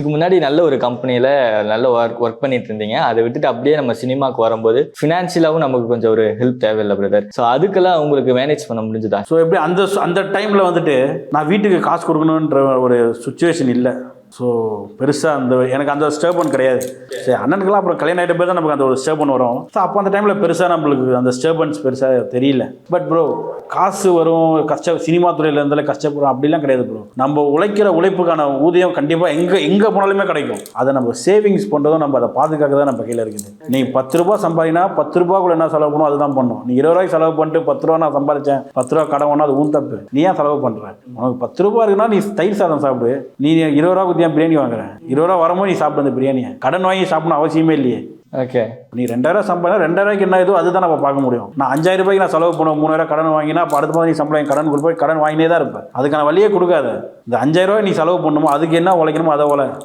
இதுக்கு முன்னாடி நல்ல ஒரு கம்பெனியில் நல்ல ஒர்க் பண்ணிட்டு இருந்தீங்க. அதை விட்டுட்டு அப்படியே நம்ம சினிமாவுக்கு வரும்போது ஃபினான்ஷியலாகவும் நமக்கு கொஞ்சம் ஒரு ஹெல்ப் தேவையில்லை பிரதர். ஸோ அதுக்கெல்லாம் உங்களுக்கு மேனேஜ் பண்ண முடிஞ்சுதா? ஸோ எப்படி அந்த டைமில் வந்துட்டு நான் வீட்டுக்கு காசு கொடுக்கணுன்ற ஒரு சுச்சுவேஷன் இல்லை. ஸோ பெருசாக எனக்கு அந்த ஸ்டேபன் கிடையாது. சரி, அண்ணனுக்கெல்லாம் அப்புறம் கல்யாணம் ஆகிட்ட போய் தான் நமக்கு அந்த ஒரு ஸ்டேபன் வரும். ஸோ அப்போ அந்த டைமில் பெருசாக நம்மளுக்கு அந்த ஸ்டேபன்ஸ் பெருசாக தெரியல. பட் ப்ரோ காசு வரும், சினிமா துறையில் இருந்தாலும் கஷ்டப்படுறோம் அப்படிலாம் கிடையாது ப்ரோ. நம்ம உழைக்கிற உழைப்புக்கான ஊதியம் கண்டிப்பாக எங்கே போனாலுமே கிடைக்கும். அதை நம்ம சேவிங்ஸ் பண்ணுறதும் நம்ம அதை பாதுகாக்க தான் நம்ம கையில் இருக்குது. நீ 10 ரூபா சம்பாதினா 10 ரூபாக்குள்ள என்ன செலவு பண்ணணும் அதுதான் பண்ணணும். நீ 20 ரூபாய்க்கு செலவு பண்ணிட்டு 10 ரூபா நான் சம்பாதிச்சேன் 10 ரூபா கடன் வேணா அது ஊன் தப்பு. நீ ஏன் செலவு பண்ணுற? உனக்கு 10 ரூபா இருக்குன்னா நீ தயிர் சாதம் சாப்பிடு. நீ 20 ரூபா கொடுத்து பிரியாணி வாங்குறேன். 20 ரூபா வரும்போது நீ சாப்பிட்டு அந்த பிரியாணியை கடன் வாங்கி சாப்பிடணும் அவசியமே இல்லையே. ஓகே, நீ 2000 சம்பளம் 2000 என்ன ஏதோ அதுதான் நம்ம பார்க்க முடியும். நான் 5000 ரூபாய்க்கு நான் செலவு பண்ணுவேன், 3000 கடன் வாங்கினா அப்போ அடுத்த மாதிரி நீ சம்பளம் கடன் கொடுப்போம், கடன் வாங்கினே தான் இருப்பேன். அதுக்கான வழியே கொடுக்காத. இந்த 5000 ரூபாய் நீ செலவு பண்ணுமோ அதுக்கு என்ன உழைக்கணுமோ அதை உழை.